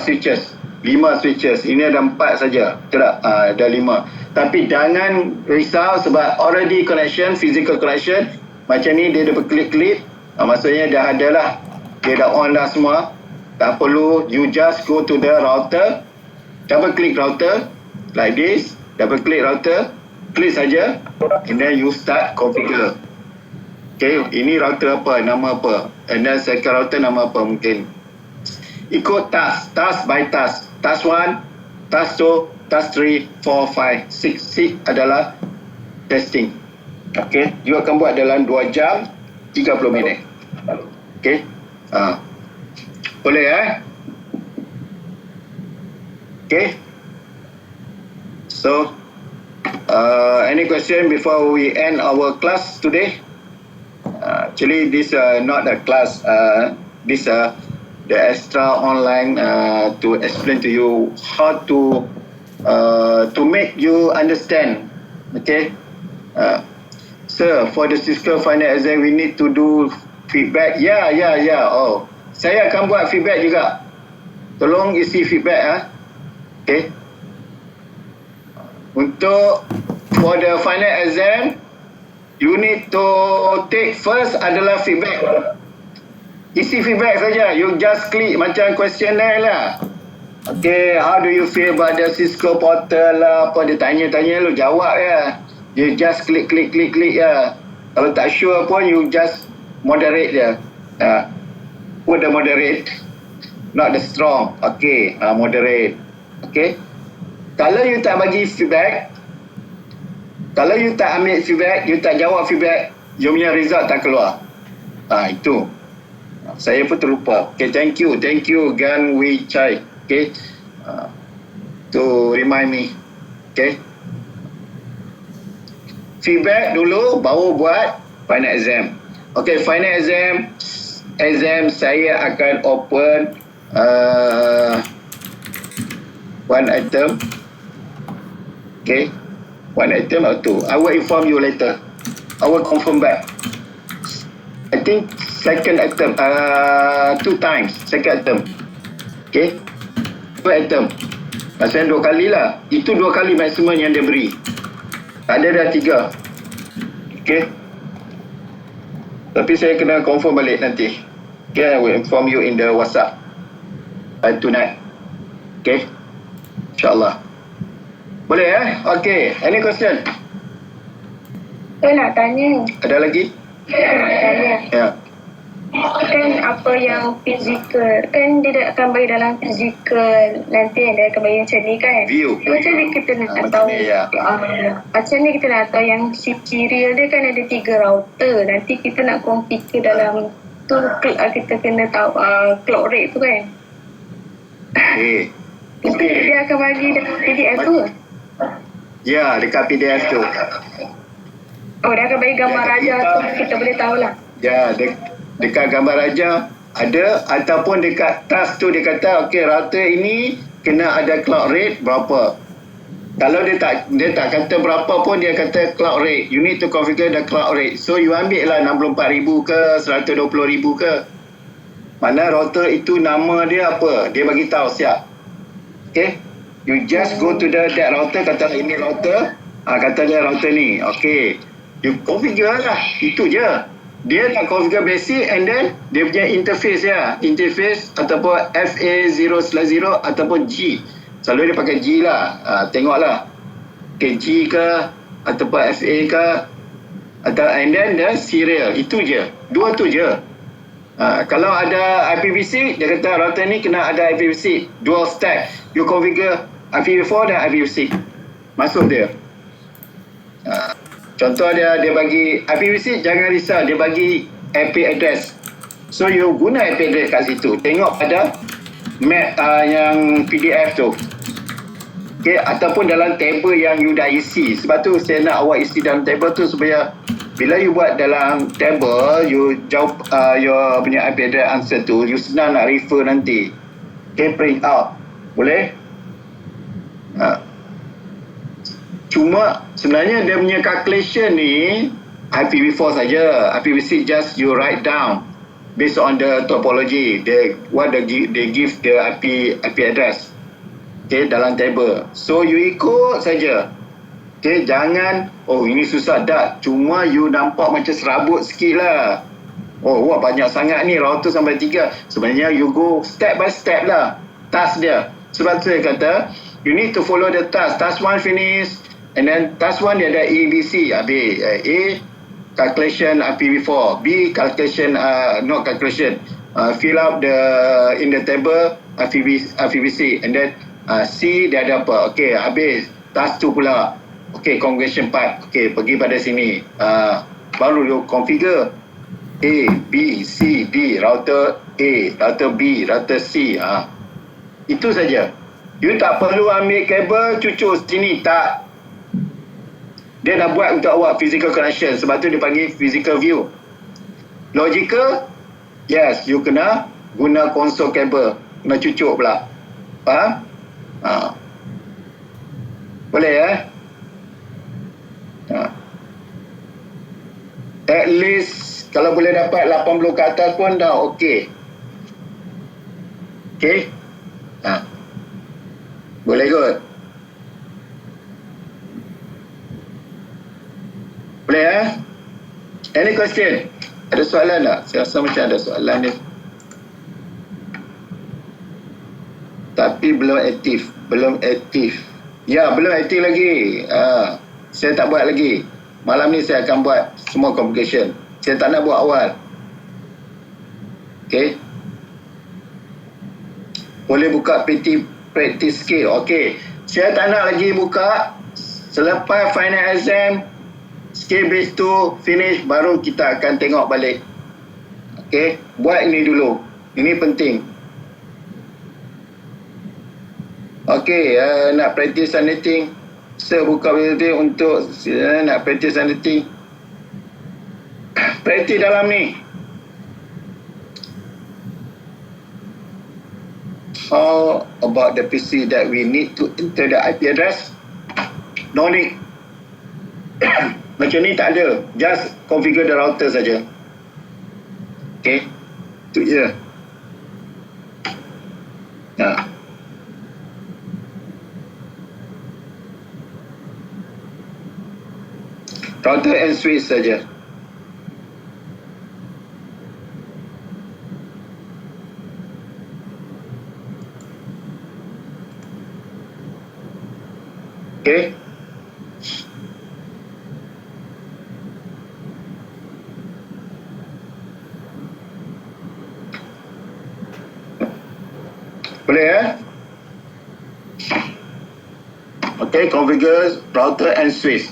switches. 5 switches. Ini ada 4 saja. Tak, ada 5. Tapi jangan risau sebab already connection, physical connection. Macam ni dia dapat klik-klik. Maksudnya dah ada lah. Dia dah on dah semua. Tak perlu. You just go to the router. Double click router. Like this. Double click router. Klik saja. And then you start configure. Okay. Ini router apa? Nama apa? And then second router nama apa mungkin. Ikut task. Task by task. Task 1. Task 2. Task 3. 4, 5, 6. 6 adalah testing. Okay. You akan buat dalam 2 jam 30 minit. Okay. Boleh Okay. So, any question before we end our class today? Actually, this not a class. This the extra online to explain to you how to make you understand. Okay. Sir, for the Cisco final exam, we need to do feedback. Ya. Oh, saya akan buat feedback juga. Tolong isi feedback. Okay. Untuk for the final exam, you need to take first adalah feedback. Isi feedback saja. You just click macam questionnaire lah. Okay, how do you feel about the Cisco portal lah? Apa dia tanya-tanya lu jawab ya. You just click ya. Kalau tak sure pun you just moderate je. Put the moderate, not the strong. Okay, moderate. Okay. Kalau you tak bagi feedback, kalau you tak ambil feedback, you tak jawab feedback, you punya result tak keluar. Itu. Saya pun terlupa. Okay, thank you Gan Wei Chai. Okay. To remind me. Okay. Feedback dulu, baru buat final exam. Okay, final exam saya akan open one item. Okay, one item or two. I will inform you later. I will confirm back. I think second item, 2 times second item. Okay, 2 item. Maksudnya 2 kali lah. Itu 2 kali maksimum yang dia beri. Ada dah 3. Okay. Tapi saya kena confirm balik nanti. Okay, I will inform you in the WhatsApp tonight. Okay, InsyaAllah. Boleh Okay, any question? Saya nak tanya. Ada lagi? Saya nak tanya. Ya. Kan apa yang fizikal, kan dia akan bagi dalam fizikal, nanti dia akan bagi macam ni kan. View. Macam ni kita nak tahu. Ni, ya. Macam ni kita nak tahu yang si serial dia kan ada 3 router. Nanti kita nak configure dalam tu kita kena tahu clock rate tu kan. Okay. Nanti dia akan bagi dalam PDF tu. Ya, dekat PDF tu. Oh, dia akan bagi gambar raja tu, kita boleh tahulah. Ya, dekat gambar raja ada, ataupun dekat task tu dia kata okey, router ini kena ada clock rate berapa. Kalau dia tak kata berapa pun, dia kata clock rate. You need to configure the clock rate. So you ambil lah 64,000 ke 120,000 ke. Mana router itu nama dia apa, dia bagi tahu siap. Okay, you just go to that router, kata ini router, kata dia router ni. Okay, you configure lah, itu je. Dia nak configure basic, and then dia punya interface interface ataupun FA0/0 ataupun G. Selalu dia pakai G lah. Tengoklah, okay, G ke ataupun FA ke, atau and then the serial. Itu je, 2 tu je. Kalau ada IPv6, dia kata router ni kena ada IPv6 dual stack. You configure IPv4 dan IPv6, masuk dia. Contoh dia bagi IPv6, jangan risau, dia bagi IP address. So you guna IP address kat situ. Tengok pada map yang PDF tu. Okay, ataupun dalam table yang you dah isi. Sebab tu saya nak awak isi dalam table tu, supaya bila you buat dalam table, you jawab your punya IP address answer tu, you senang nak refer nanti. Okay, print out. Boleh? Cuma sebenarnya dia punya calculation ni IPv4 saja. IPv6 just you write down based on the topology. They give the IP address. Okay, dalam table. So you ikut saja. Okay, jangan ini susah dah. Cuma you nampak macam serabut sikit lah. Wah banyak sangat ni, router sampai 3. Sebenarnya you go step by step lah task dia. Sebab tu saya kata you need to follow the task. Task 1 finish, and then task 1 dia ada ABC. Habis A calculation IPv4, B calculation not calculation, fill up in the table IPv6, and then C dia ada apa. Okay, habis task 2 pula. Okay, configuration part. Okay, pergi pada sini. Baru you configure A, B, C, D, router A, router B, router C. Itu saja. You tak perlu ambil kabel cucuk sini, tak. Dia dah buat untuk awak physical connection, sebab tu dia panggil physical view. Logical, yes, you kena guna konsol kabel, kena cucuk pula. Faham? Boleh At least kalau boleh dapat 80 ke atas pun dah okey. Okey? Boleh kot. Boleh Any question? Ada soalan tak? Saya rasa macam ada soalan ni. Tapi belum aktif. Ya, belum aktif lagi. Saya tak buat lagi. Malam ni saya akan buat semua complication. Saya tak nak buat awal. Okay. Boleh buka PT practice skill. Okay. Saya tak nak lagi buka. Selepas final exam, skill base 2 finish, baru kita akan tengok balik. Okay. Buat ini dulu. Ini penting. Okay. Nak practice anything. Saya buka video untuk nak practice anything. Practice dalam ni. How about the PC that we need to enter the IP address? No need. Macam ni tak ada. Just configure the router saja. Okay. Itu je. Router and switch saja. Okay. Boleh Okay, configure router and switch.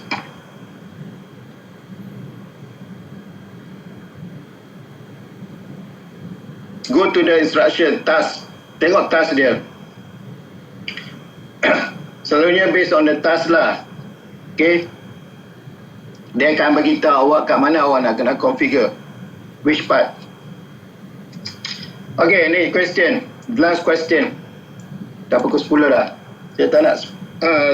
Go to the instruction, task. Tengok task dia. Selalunya based on the task lah. Okay. Dia akan beritahu awak kat mana awak nak kena configure. Which part. Okay, ni question. Last question. Dah pukul 10 dah. Saya tak nak,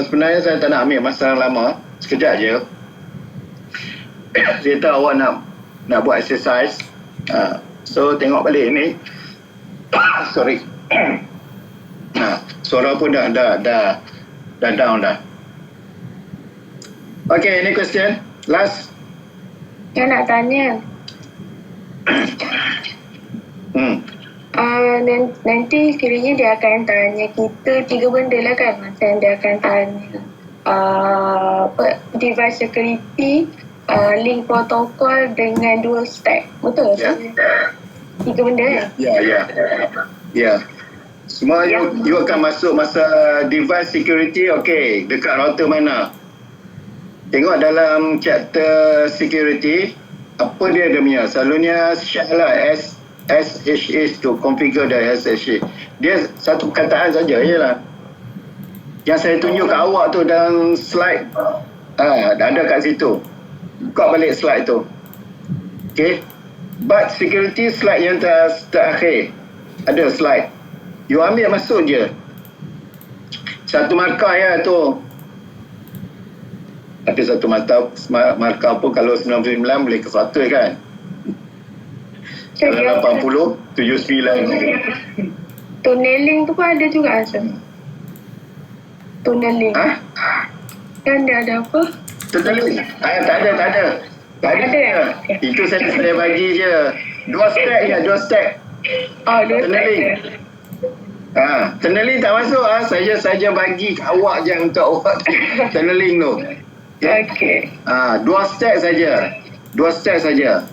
sebenarnya saya tak nak ambil masa lama. Sekejap je. Saya tahu awak nak buat exercise. So tengok balik ni. Sorry. Suara pun dah down dah. Okay, any question? Last. Saya nak tanya. Nanti kiranya dia akan tanya kita 3 benda lah kan. Macam dia akan tanya device security, link protocol dengan dual stack. Betul? Yeah. 3 benda kan? Ya. Semua you akan masuk masa device security. Okay, dekat router mana? Tengok dalam chapter security, apa dia punya. Selalunya share lah SSH to configure the SSH. Dia satu perkataan saja je lah. Yang saya tunjuk kat awak tu dalam slide, ada kat situ. Buka balik slide tu. Okay. But security slide yang terakhir ada slide. You ambil masuk je. Satu markah ya tu. Tapi satu markah pun kalau 99 boleh ke 100 kan. Kalau 80, 79. Tunneling tu pun ada juga Azam. Tunneling. Kan dia ada apa? Tunneling. Tak ada. Itu saya bagi je. Dua stack. Tunneling. Tunneling tak masuk. Saya bagi awak je untuk awak tunneling tu. Okay. Dua stack saja.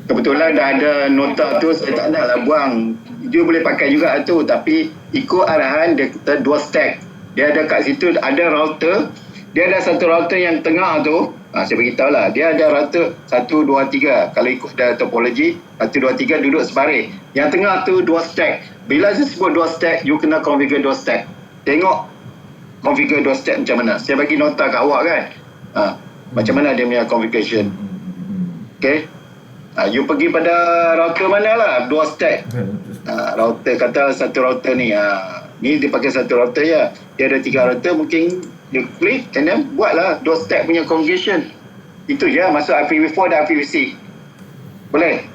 Kebetulan dah ada nota tu, saya tak nak lah buang. Dia boleh pakai juga tu, tapi ikut arahan dia kata 2 stack. Dia ada kat situ ada router. Dia ada satu router yang tengah tu. Saya beritahu lah. Dia ada router 1, 2, 3. Kalau ikut ada topologi, 1, 2, 3 duduk sebaris. Yang tengah tu 2 stack. Bila saya sebut 2 stack, you kena configure 2 stack. tengok configure 2 step macam mana. Saya bagi nota kat awak kan. Macam mana dia punya configuration. Okay. You pergi pada router mana lah, 2 step. Router, kata satu router ni. Ni dia pakai satu router je. Dia ada 3 router, mungkin dia klik and then buatlah 2 step punya configuration. Itu je, masuk IPv4 dan IPv6. Boleh?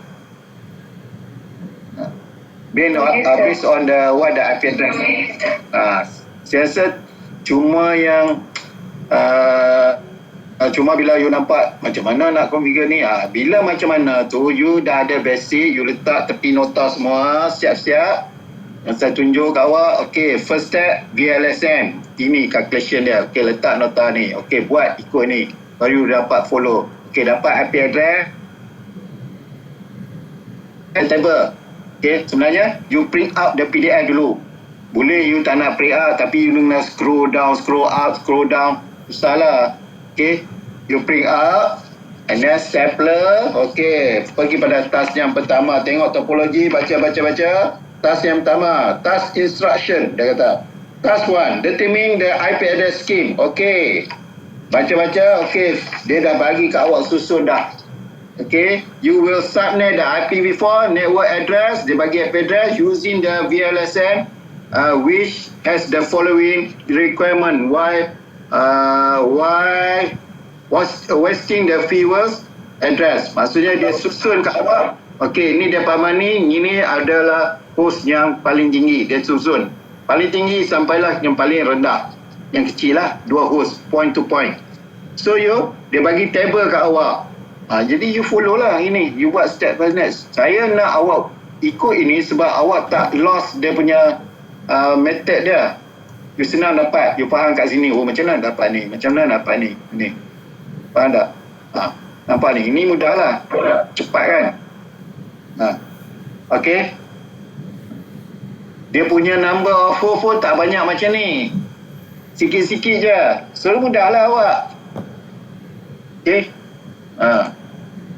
Based on the what the IP address. Saya rasa cuma yang cuma bila you nampak macam mana nak configure ni, bila macam mana tu you dah ada basic, you letak tepi nota semua siap-siap. Yang saya tunjuk kat awak, okay, first step VLSM, ini calculation dia. Okay, letak nota ni, okay, buat ikut ni, baru you dapat follow. Okay, dapat IP address and table. Okay, sebenarnya you print out the PDF dulu. Boleh you tak nak print out, tapi you nak scroll down, scroll up, scroll down, susah lah. Okay, you print out and then stapler. Okay, pergi pada task yang pertama, tengok topologi, baca. Task yang pertama, task instruction, dia kata task 1, determine the IP address scheme. Okay, baca, okay, dia dah bagi kat awak susun dah. Okay, you will subnet the IPv4 network address. Dia bagi IP address using the VLSN, which has the following requirement. Why was wasting the viewers address? Maksudnya dia susun kat awak. Okay, ini dia paman ni, ini adalah host yang paling tinggi. Dia susun paling tinggi sampailah yang paling rendah. Yang kecil lah, 2 host, point to point. So dia bagi table kat awak. Jadi you follow lah ini. You buat step by step. Saya nak awak ikut ini sebab awak tak lost dia punya method dia. You senang dapat. You faham kat sini. Oh, macam mana dapat ni? Macam mana dapat ni? Ni. Faham tak? Nampak ni? Ini mudah lah. Cepat kan? Okay. Dia punya number of host pun tak banyak macam ni. Sikit-sikit je. So, mudah lah awak. Okay.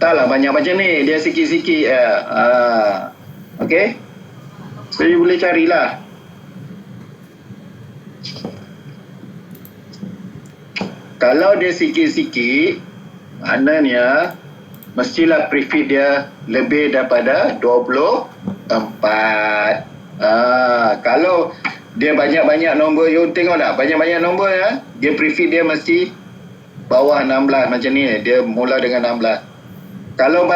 Taklah banyak macam ni, dia sikit-sikit. Okay, so you boleh carilah. Kalau dia sikit-sikit, maknanya mestilah prefix dia lebih daripada 24. Kalau dia banyak-banyak nombor, you tengok tak, banyak-banyak nombor ya, dia prefix dia mesti bawah 16 macam ni. Dia mula dengan 16. Kalau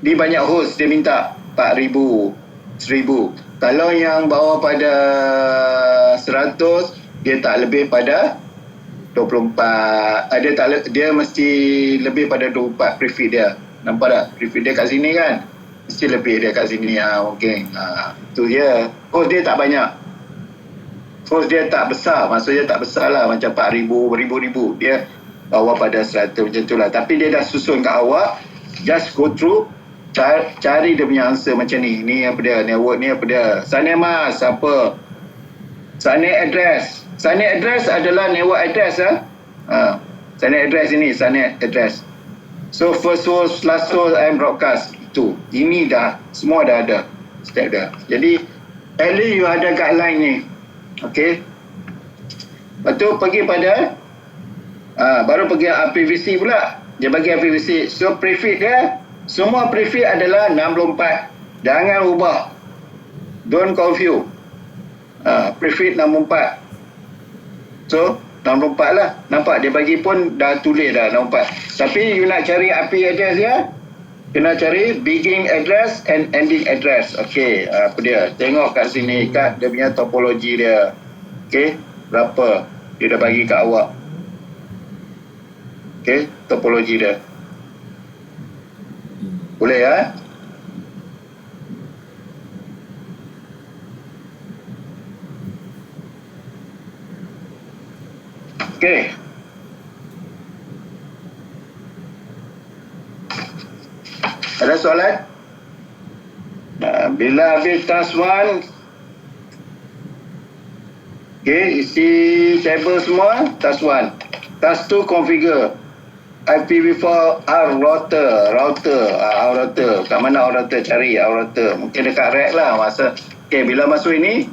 di banyak host, dia minta 4,000, 1,000. Kalau yang bawah pada 100, dia tak lebih pada 24. Dia mesti lebih pada 24 prefix dia. Nampak tak? Prefix dia kat sini kan? Mesti lebih dia kat sini. Okay. Itu je. Host dia tak banyak. Host dia tak besar. Maksudnya tak besar lah. Macam 4,000, 1,000. Dia bawah pada 100 macam tu lah. Tapi dia dah susun kat awak. Just go through. Cari dia punya answer macam ni. Ni apa dia? Network ni apa dia? Subnet mask apa? Subnet address. Subnet address adalah network address Subnet address ini. Subnet address. So first source, last source and broadcast. Itu. Ini dah. Semua dah ada. Step dah. Jadi at least you ada guideline ni. Okay. Lepas tu pergi pada baru pergi IPv6 pula. Dia bagi IPv6. So prefix dia, semua prefix adalah 64. Jangan ubah. Don't confuse. Prefix 64. So 64 lah. Nampak dia bagi pun dah tulis dah 64. Tapi you nak cari IP address dia, kena cari beginning address and ending address. Okay, apa dia? Tengok kat sini, kat dia punya topologi dia. Okay, berapa dia dah bagi kat awak. Okay, topologi dia. Boleh ya? Okay. Ada soalan? Bila habis task 1, okay, isi table semua, task 1. Task 2, configure IPv4 router. Kat mana router? Cari router. Mungkin dekat rack lah. Okay, bila masuk ini,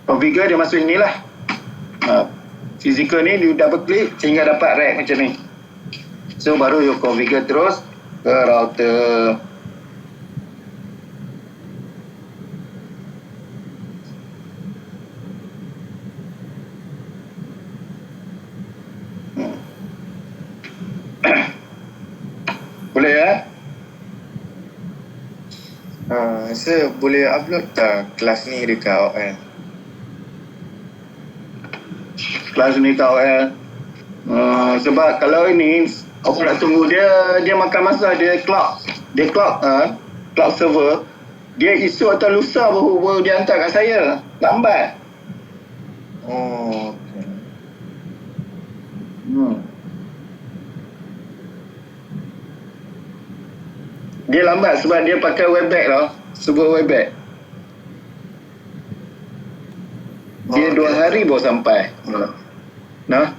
configure dia masuk inilah. Physical ni you double click sehingga dapat rack macam ni. So baru you configure terus ke router. Boleh ya? Saya boleh upload tak kelas ni dekat OL? Kelas ni kau sebab kalau ini aku nak tunggu dia makan masa, dia clock server dia esok atau lusa baru dia hantar kat saya, lambat. Oh, okay. Dia lambat sebab dia pakai webback tau, server webback. Dia 2 hari baru sampai. Nah.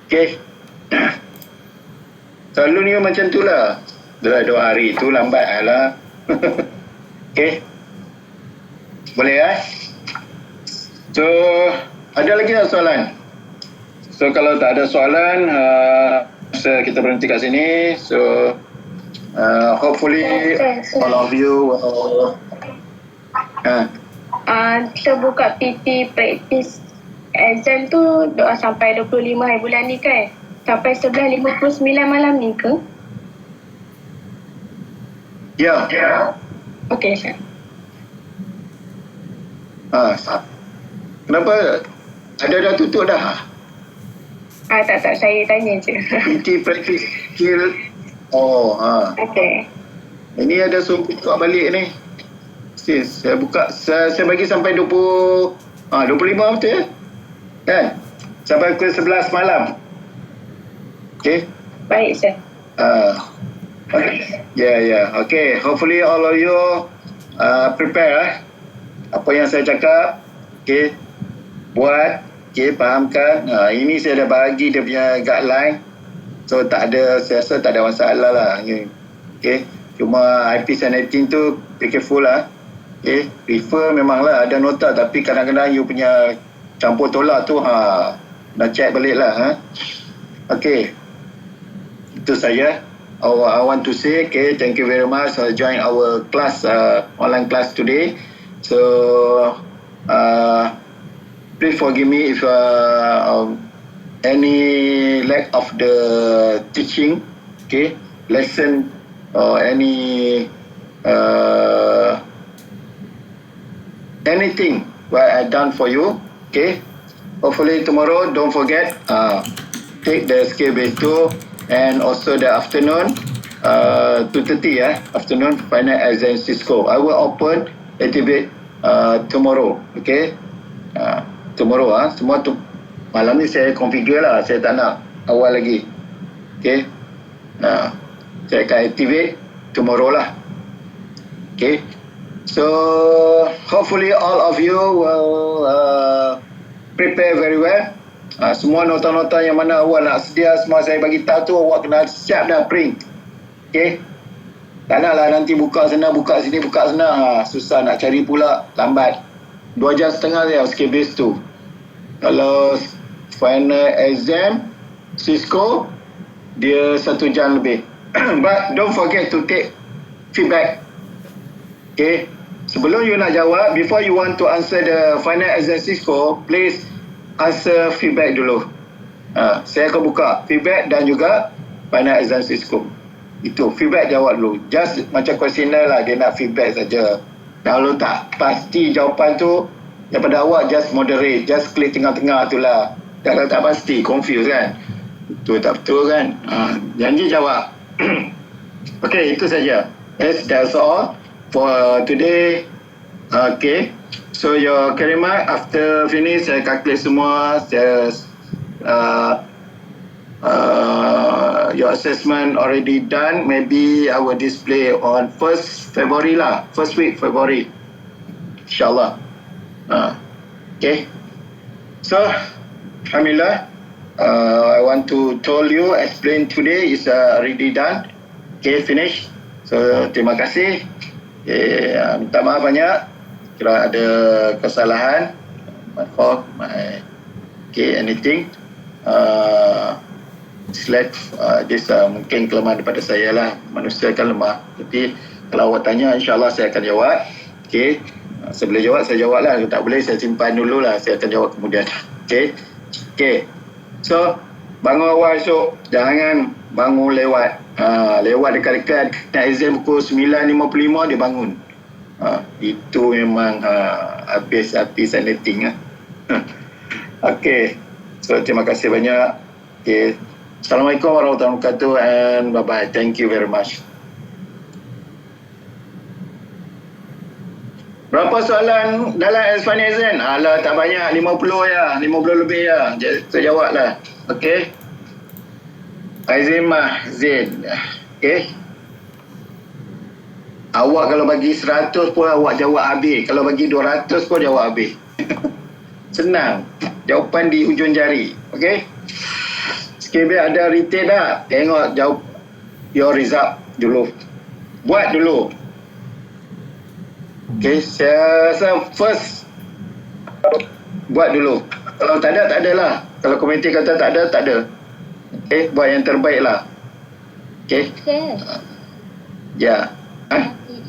Okay. Selalunya macam tu lah. 2 hari tu lambat lah. Okay. Boleh ya? So, ada lagi tak soalan? So, kalau tak ada soalan, kita berhenti kat sini. So, hopefully all of you will... Kita buka PT practice exam tu sampai 25 hari bulan ni kan? Sampai 11.59 malam ni ke? Ya. Okey, Syah. Kenapa? Ada dah tutup dah? Tak, saya tanya je. PT practice skill. Okey. Ini ada suruh buka balik ni. Saya buka, saya bagi sampai 25 betul ya? Kan? Sampai pukul 11 malam. Okay? Baik, Syah. Yeah. Okay, hopefully all of you prepare apa yang saya cakap. Okay, buat, okay, fahamkan. Ini saya dah bagi dia punya guideline. So tak ada, saya rasa tak ada masalah lah. Okay, cuma IP setting tu be careful lah. Okay, refer memanglah ada nota, tapi kadang-kadang you punya campur tolak tu nak check balik lah. Okay, itu saja I want to say. Okay, thank you very much for join our class, online class today. So please forgive me if any lack of the teaching, okay, lesson or anything what I done for you. Okay, hopefully tomorrow don't forget take the skill base 2 and also the afternoon 2:30 afternoon final exam Cisco. I will open activate tomorrow. Okay, tomorrow semua tu malam ni saya configure lah, saya tak nak awal lagi. Okay, saya akan activate tomorrow lah. Okay, so hopefully all of you will prepare very well. Semua nota-nota yang mana awak nak sedia, semua saya bagi tahu tu, awak kena siap dah print. Okay, tak naklah nanti buka sana, buka sini, buka sana, susah nak cari pula, lambat. 2 jam setengah dia skill base tu. Kalau final exam Cisco dia 1 jam lebih. But don't forget to take feedback. Okay, sebelum you nak jawab, before you want to answer the final exam Cisco, please answer feedback dulu. Saya akan buka feedback dan juga final exam Cisco. Itu feedback, jawab dulu. Just macam questionnaire lah, dia nak feedback saja. Kalau tak pasti jawapan tu daripada awak, just moderate, just klik tengah-tengah tu lah. Kalau tak pasti, confuse kan, betul tak betul kan. Janji jawab. Okay, itu saja. Yes, that's all for today. Okay, so your carry mark after finish, saya calculate semua. Saya your assessment already done. Maybe I will display on 1st February lah, first week February, insyaAllah. Okay, so alhamdulillah, I want to tell you, explain today is already done. Okay, finish. So terima kasih. Okay, minta maaf banyak. kira ada kesalahan, my fault, anything, select this mungkin kelemahan daripada saya lah. Manusia kan lemah, tapi kalau awak tanya, insyaAllah saya akan jawab. Okay, saya boleh jawab, saya jawab lah. Kalau tak boleh, saya simpan dulu lah, saya akan jawab kemudian. Okay, so bangun awal esok, jangan bangun lewat. Lewat dekat-dekat nak exam pukul 9.55 dia bangun. Itu memang habis hati saniting. Okay, so terima kasih banyak. Okay, Assalamualaikum warahmatullahi wabarakatuh and bye-bye. Thank you very much. Berapa soalan dalam final exam? Alah, tak banyak, 50 ya, 50 lebih ya. Saya jawab lah. Okay. Azimah Zain. Okay. Awak kalau bagi 100 pun awak jawab habis. Kalau bagi 200 pun jawab habis. Senang. Jawapan di ujung jari. Okay. Sikit biar ada retain dah. Tengok jawab your result dulu. Buat dulu. Okay, saya rasa first buat dulu. Kalau tak ada, tak adalah. Kalau komiti kata tak ada, tak ada. Okay, buat yang terbaik lah. Okay. Sir, Ya.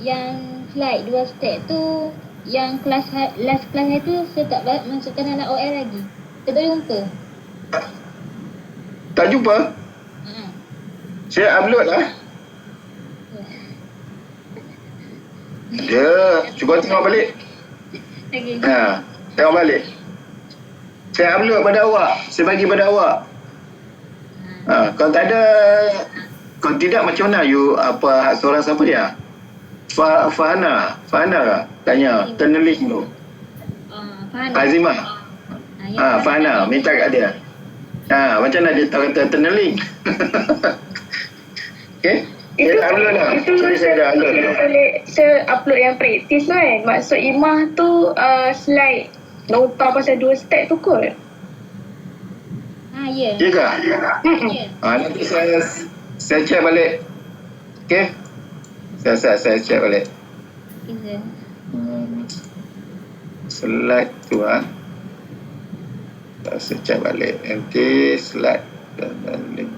yang slide 2 step tu, yang kelas last kelas tu saya tak masukkan dalam OL lagi. Saya tak jumpa. Tak jumpa? Saya upload lah. Dia, cuba tengok balik. Okay. Tengok balik. Saya upload pada awak. Saya bagi pada awak. Kalau tak ada, kalau tidak macam mana you apa seorang siapa dia? Fahana ke? Tanya, tunneling tu. Fahana. Azimah. Fahana, minta kat dia. Macam mana dia tahu kata tunneling? Okay? Itu upload lah. itu Saya dah upload. saya upload yang praktis kan. Maksud Imah tu slide nota pasal 2 step tu kot. Ya. Ya ke? Ya. Nanti saya check balik. Okay? Saya check balik. Okay, sir. Slide tu saya check balik. Nanti slide dan link.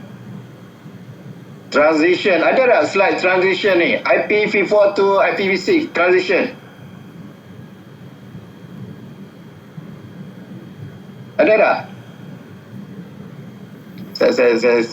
Transition. Ada tak slide transition ni? IPv4 to IPv6 transition. Ada tak? Saya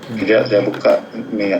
Sekejap saya buka ni.